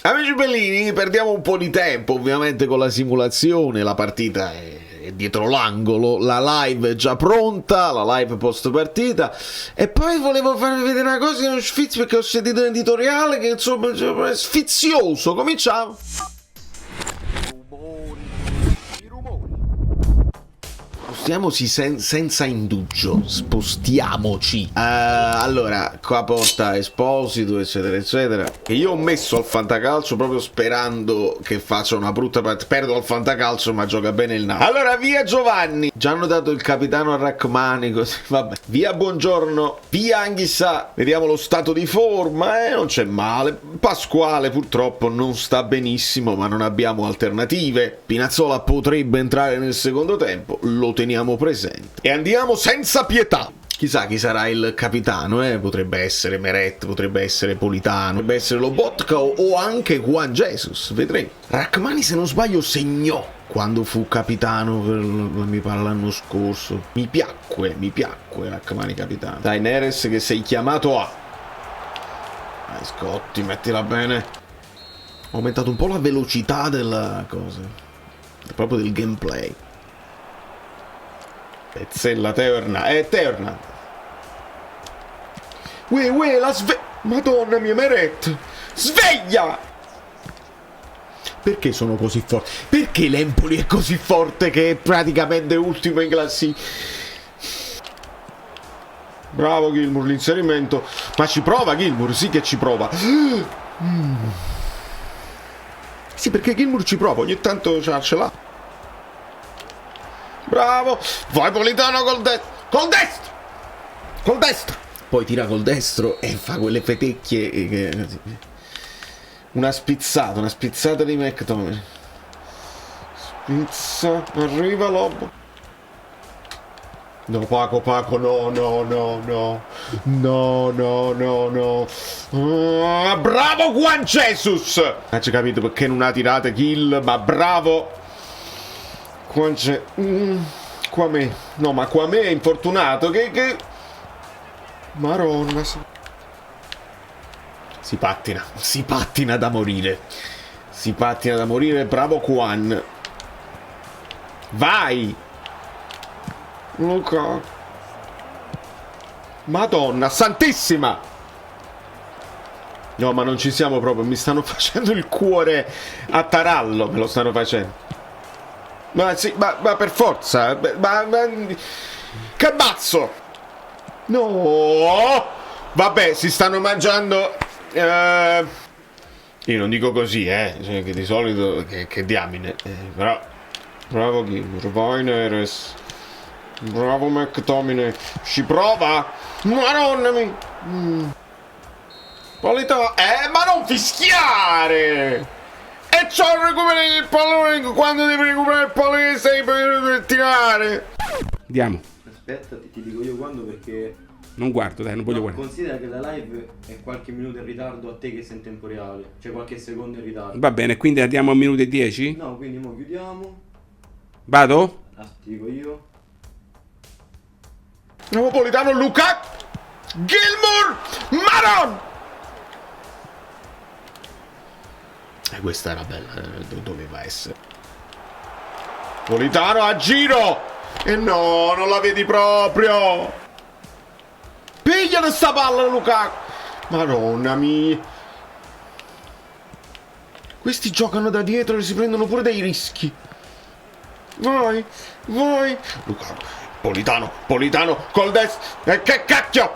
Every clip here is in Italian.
Amici bellini, perdiamo un po' di tempo ovviamente con la simulazione, la partita è dietro l'angolo, la live è già pronta, la live post partita, e poi volevo farvi vedere una cosa che non sfizio perché ho sentito un editoriale che insomma è sfizioso. Cominciamo. Spostiamoci senza indugio, spostiamoci. Allora, qua porta Esposito, eccetera, eccetera. E io ho messo al fantacalcio proprio sperando che faccia una brutta partita. Perdo al fantacalcio, ma gioca bene il Napoli. Allora, via Giovanni. Già hanno dato il capitano a Rachmani, così, vabbè. Via Buongiorno, via Anghissà. Vediamo lo stato di forma, non c'è male. Pasquale purtroppo non sta benissimo, ma non abbiamo alternative. Pinazzola potrebbe entrare nel secondo tempo, lo teniamo presente. E andiamo senza pietà. Chissà chi sarà il capitano, potrebbe essere Meret, potrebbe essere Politano, potrebbe essere Lobotka o anche Juan Jesus, vedremo. Rachmani, se non sbaglio, segnò quando fu capitano, mi pare l'anno scorso. Mi piacque Rachmani capitano. Dai Neres, che sei chiamato a... Dai Scotti, mettila bene. Ho aumentato un po' la velocità della cosa, proprio del gameplay. Pezzella Teorna. Uè, la Madonna mia, Meret! Sveglia! Perché sono così forte? Perché l'Empoli è così forte che è praticamente ultimo in classifica? Bravo Gilmour, l'inserimento. Ma ci prova Gilmour, sì che ci prova. Sì, perché Gilmour ci prova, ogni tanto ce l'ha. Bravo, vai Politano col destro, poi tira col destro e fa quelle fetecchie una spizzata di McTominay. Spizza, arriva Lobo. No, Paco, no. Bravo Juan Jesus! Non ci capito perché non ha tirato kill, ma bravo Qua c'è... Quame. No, ma Quame è infortunato. Che... Maronna. Si pattina da morire. Bravo Juan. Vai! Luca. Madonna santissima! No, ma non ci siamo proprio. Mi stanno facendo il cuore a tarallo. Me lo stanno facendo. Ma sì, ma per forza, ma cazzo! No! Vabbè, si stanno mangiando. Io non dico così, cioè, che di solito che diamine. Però bravo Gilmour, vai Neres. Bravo McTominay. Ci prova! Madonna mia! Politano. Ma non fischiare! E c'ho recuperato il pallone quando devi recuperare il pallone che sei per tirare. Andiamo. Aspetta, ti dico io quando, perché non guardo, dai, non voglio guardare. Considera che la live è qualche minuto in ritardo a te che sei in tempo reale, cioè qualche secondo in ritardo. Va bene, quindi andiamo a minuto e 10? No, quindi mo chiudiamo. Vado? Ti dico io. Napolitano, Luca. Gilmour, Maron. Questa era bella, doveva essere. Politano a giro. E no, non la vedi proprio. Pigliano sta palla, Luca. Madonna mia. Questi giocano da dietro e si prendono pure dei rischi. Vai. Luca. Politano col destro. Che cacchio.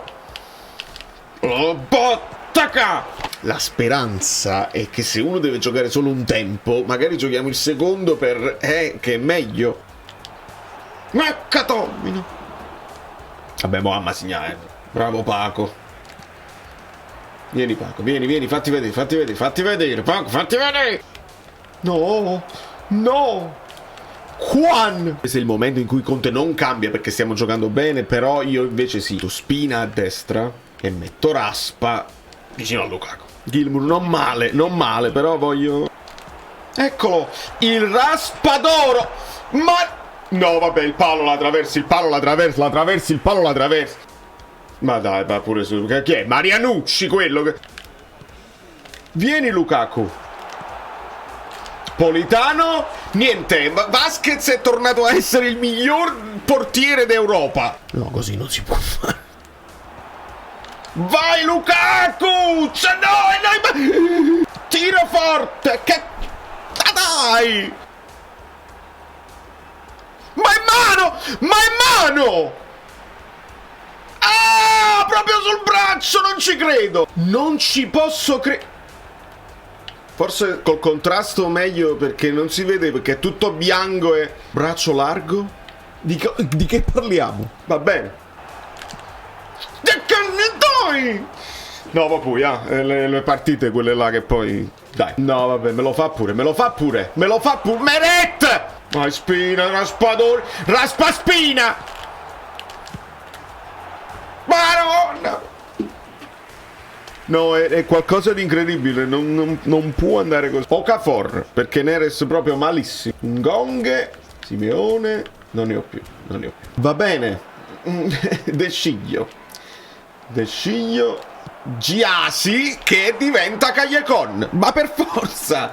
Bottacca. La speranza è che se uno deve giocare solo un tempo, magari giochiamo il secondo per... che è meglio. Maccatomino. Vabbè, mo' amma segnare. Bravo Paco. Vieni Paco, vieni, fatti vedere. Paco, fatti vedere. No. Juan. Questo è il momento in cui Conte non cambia perché stiamo giocando bene, però io invece sì. Spina a destra e metto Raspa vicino a Lukaku. Gilmour non male, però voglio... Eccolo, il Raspadoro. Ma... No, vabbè, il palo la attraversi. Ma dai, va pure su... Chi è? Marianucci quello che... Vieni Lukaku. Politano, niente, Vasquez è tornato a essere il miglior portiere d'Europa. No, così non si può fare. Vai Lukaku! No, tira forte! Che... dai! Ma è mano! Ma è mano! Ah! Proprio sul braccio! Non ci credo! Non ci posso credere! Forse col contrasto meglio perché non si vede, perché è tutto bianco e... Braccio largo? Di che parliamo? Va bene. Dai! No, vabbè, le partite quelle là che poi... Dai, no, vabbè, me lo fa pure. Meret! Vai, Spina, raspa Spina! Madonna! No, è qualcosa di incredibile, non può andare così. Okafor, perché Neres proprio malissimo. Ngonghe, Simeone, non ne ho più. Va bene. De Sciglio, Gyasi che diventa Callecon, ma per forza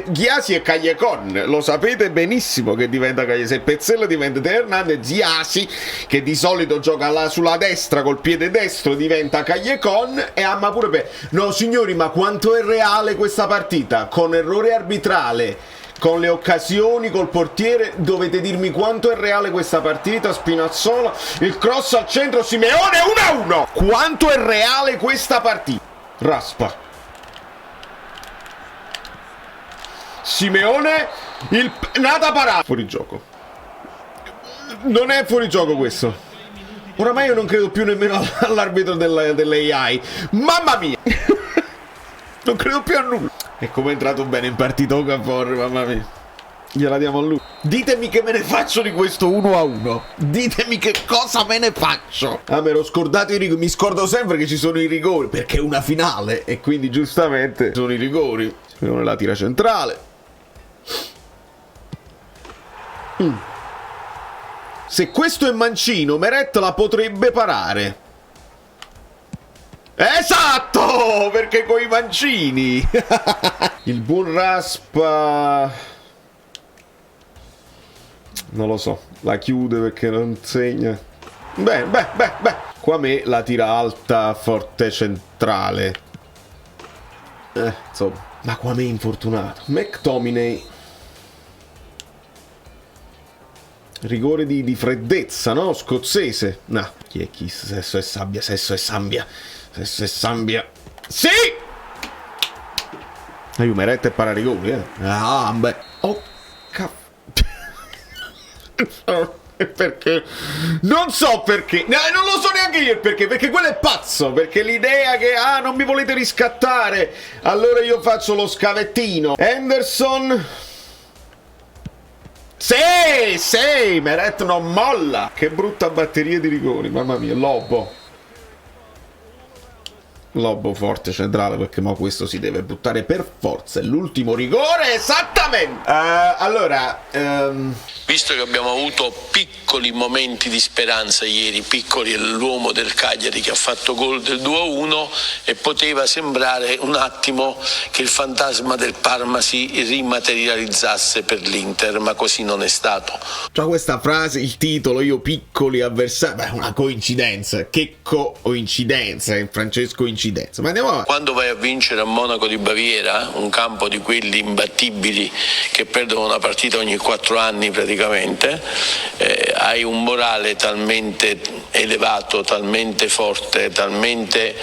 Gyasi e Callecon, lo sapete benissimo che diventa Callecon. Se Pezzella diventa Teo Hernandez, Gyasi che di solito gioca là sulla destra col piede destro diventa Callecon e amma pure per... No signori, ma quanto è reale questa partita, con errore arbitrale, con le occasioni, col portiere. Dovete dirmi quanto è reale questa partita. Spinazzola, il cross al centro, Simeone, 1-1. Quanto è reale questa partita? Raspa, Simeone, il nata parata, fuori gioco. Non è fuori gioco questo. Oramai io non credo più nemmeno all'arbitro dell'AI. Mamma mia. Non credo più a nulla. E come è entrato bene in partita Okafor, mamma mia. Gliela diamo a lui. Ditemi che me ne faccio di questo 1-1. Ditemi che cosa me ne faccio. Ah, me l'ho scordato i rigori. Mi scordo sempre che ci sono i rigori, perché è una finale e quindi giustamente sono i rigori. La tira centrale. Se questo è mancino, Meret la potrebbe parare. Esatto, perché coi mancini. Il buon Raspa, non lo so, la chiude perché non segna. Beh, qua me la tira alta, forte centrale. Insomma, ma qua me è infortunato. McTominay, rigore di freddezza, no? Scozzese. No, chi è chi? Sesso e Sambia. Sì! Io Meret e pararigoni, Ah, beh. Oh, perché? Non so perché. No, non lo so neanche io il perché. Perché quello è pazzo. Perché l'idea che, non mi volete riscattare, allora io faccio lo scavettino. Henderson. Sì, Meret non molla. Che brutta batteria di rigori, mamma mia. Lobo forte centrale, perché mo questo si deve buttare per forza. È l'ultimo rigore, esattamente. Allora, visto che abbiamo avuto piccoli momenti di speranza ieri, piccoli, è l'uomo del Cagliari che ha fatto gol del 2-1 e poteva sembrare un attimo che il fantasma del Parma si rimaterializzasse per l'Inter, ma così non è stato. Già questa frase, il titolo, io piccoli avversari, beh, una coincidenza. Che coincidenza, in francesco incidenza. Ma andiamo avanti. Quando vai a vincere a Monaco di Baviera, un campo di quelli imbattibili che perdono una partita ogni 4 anni praticamente, hai un morale talmente elevato, talmente forte, talmente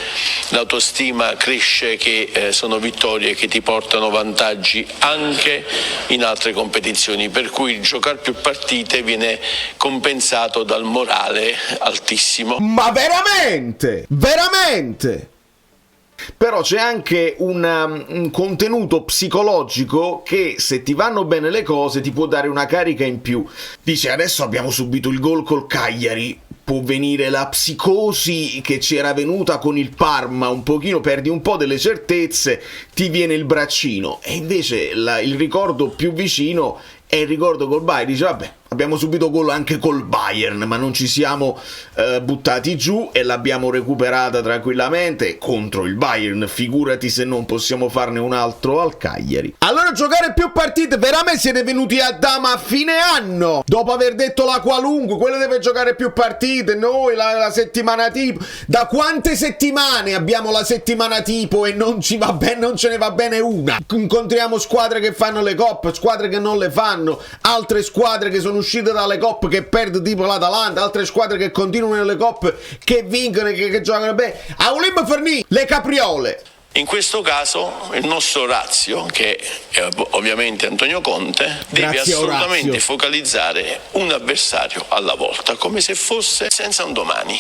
l'autostima cresce che sono vittorie che ti portano vantaggi anche in altre competizioni, per cui giocare più partite viene compensato dal morale altissimo. Ma veramente? Però c'è anche un contenuto psicologico che, se ti vanno bene le cose, ti può dare una carica in più. Dice, adesso abbiamo subito il gol col Cagliari, può venire la psicosi che ci era venuta con il Parma, un pochino perdi un po' delle certezze, ti viene il braccino. E invece il ricordo più vicino è il ricordo col Bayern. Dice, vabbè, abbiamo subito gol anche col Bayern, ma non ci siamo buttati giù e l'abbiamo recuperata tranquillamente contro il Bayern. Figurati se non possiamo farne un altro al Cagliari. Allora, giocare più partite, veramente siete venuti a dama a fine anno dopo aver detto la qualunque, quello deve giocare più partite, noi la settimana tipo. Da quante settimane abbiamo la settimana tipo e non ci va bene, non ce ne va bene una? Incontriamo squadre che fanno le coppe, squadre che non le fanno, altre squadre che sono uscite dalle coppe che perde tipo l'Atalanta, altre squadre che continuano nelle coppe, che vincono e che giocano bene. A Olimpo Fornì, le capriole. In questo caso il nostro Orazio, che è ovviamente Antonio Conte, deve Grazie, assolutamente Orazio. focalizzare un avversario alla volta, come se fosse senza un domani.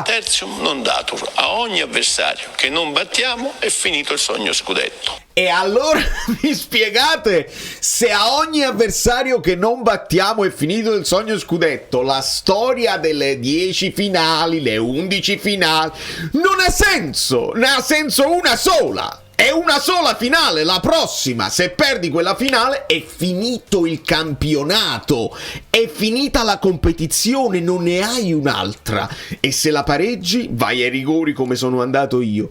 Tertium non datur. A ogni avversario che non battiamo è finito il sogno scudetto. E allora mi spiegate, se a ogni avversario che non battiamo è finito il sogno scudetto, la storia delle 10 finali, le 11 finali, non ha senso, ne ha senso una sola. È una sola finale, la prossima, se perdi quella finale è finito il campionato, è finita la competizione, non ne hai un'altra. E se la pareggi, vai ai rigori come sono andato io.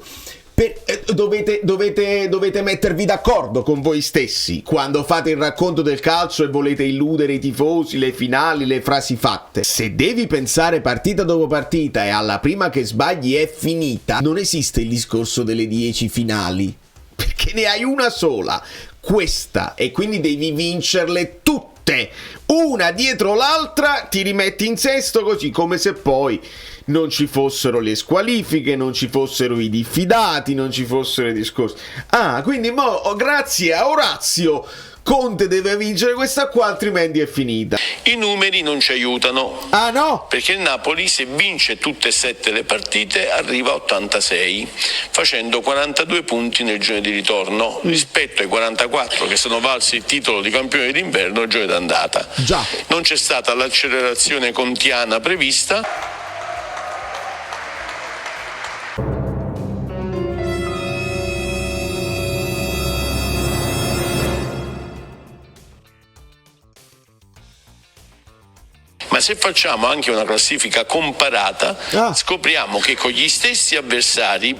Dovete mettervi d'accordo con voi stessi quando fate il racconto del calcio e volete illudere i tifosi, le finali, le frasi fatte. Se devi pensare partita dopo partita e alla prima che sbagli è finita, non esiste il discorso delle 10 finali, perché ne hai una sola, questa, e quindi devi vincerle tutte, una dietro l'altra, ti rimetti in sesto così, come se poi non ci fossero le squalifiche, non ci fossero i diffidati, non ci fossero i discorsi. Quindi grazie a Orazio Conte deve vincere questa qua, altrimenti è finita. I numeri non ci aiutano. Ah no? Perché il Napoli, se vince tutte e 7 le partite, arriva a 86, facendo 42 punti nel girone di ritorno, rispetto ai 44 che sono valsi il titolo di campione d'inverno il girone d'andata. Già. Non c'è stata l'accelerazione contiana prevista. Ma se facciamo anche una classifica comparata, scopriamo che con gli stessi avversari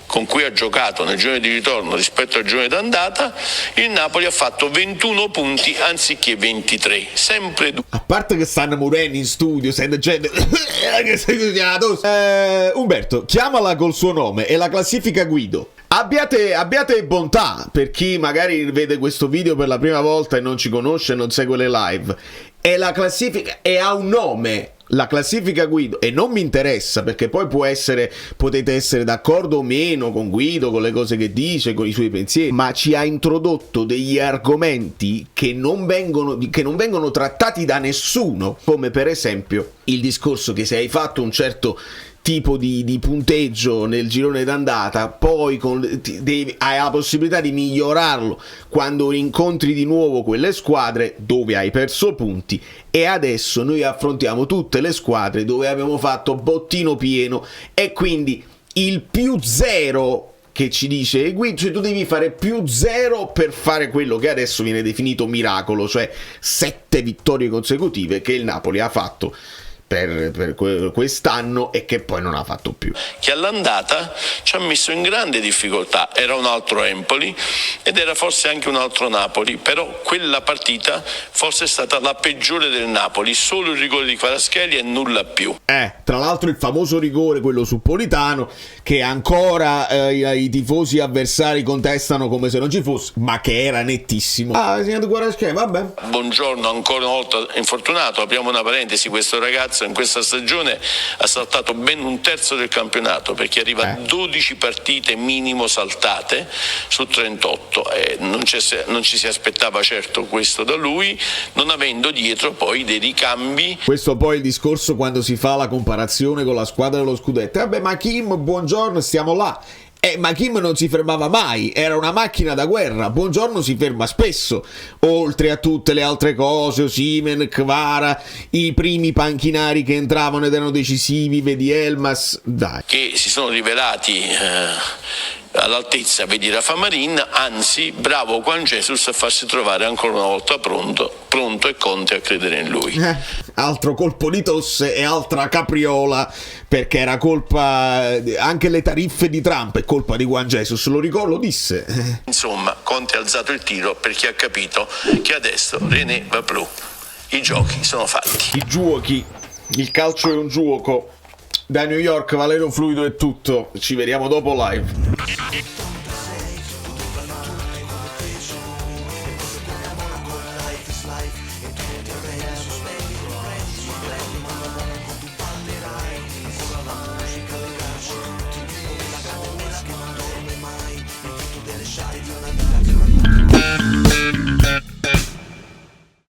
con cui ha giocato nel girone di ritorno rispetto al girone d'andata, il Napoli ha fatto 21 punti anziché 23, sempre A parte che stanno morendo in studio, sente gente Umberto, chiamala col suo nome e la classifica guido. Abbiate bontà, per chi magari vede questo video per la prima volta e non ci conosce e non segue le live. E la classifica e ha un nome, la classifica Guido, e non mi interessa, perché poi potete essere d'accordo o meno con Guido, con le cose che dice, con i suoi pensieri, ma ci ha introdotto degli argomenti che non vengono trattati da nessuno, come per esempio il discorso che se hai fatto un certo tipo di punteggio nel girone d'andata, poi hai la possibilità di migliorarlo quando incontri di nuovo quelle squadre dove hai perso punti, e adesso noi affrontiamo tutte le squadre dove abbiamo fatto bottino pieno, e quindi il più 0 che ci dice cioè tu devi fare più 0 per fare quello che adesso viene definito miracolo, cioè 7 vittorie consecutive che il Napoli ha fatto per quest'anno e che poi non ha fatto più. Che all'andata ci ha messo in grande difficoltà, era un altro Empoli ed era forse anche un altro Napoli, però quella partita forse è stata la peggiore del Napoli, solo il rigore di Kvaratskhelia e nulla più. Tra l'altro il famoso rigore, quello su Politano, che ancora i tifosi avversari contestano come se non ci fosse, ma che era nettissimo. Segnato Kvaratskhelia, vabbè. Buongiorno, ancora una volta infortunato, apriamo una parentesi, questo ragazzo in questa stagione ha saltato ben un terzo del campionato, perché arriva a 12 partite minimo saltate su 38, non ci si aspettava certo questo da lui, non avendo dietro poi dei ricambi. Questo poi è il discorso quando si fa la comparazione con la squadra dello scudetto. Vabbè, ma Kim, buongiorno, stiamo là. Ma Kim non si fermava mai, era una macchina da guerra. Buongiorno si ferma spesso, oltre a tutte le altre cose, Osimhen, Kvara, i primi panchinari che entravano ed erano decisivi, vedi Elmas, dai. Che si sono rivelati all'altezza, vedi Rafa Marin, anzi bravo Juan Jesus a farsi trovare ancora una volta pronto e Conte a credere in lui. Altro colpo di tosse e altra capriola, perché era colpa, anche le tariffe di Trump è colpa di Juan Jesus, lo ricordo, disse. Insomma, Conte ha alzato il tiro perché ha capito che adesso René va blu. I giochi sono fatti. I giochi, il calcio è un gioco. Da New York, Valerio Fluido è tutto, ci vediamo dopo live.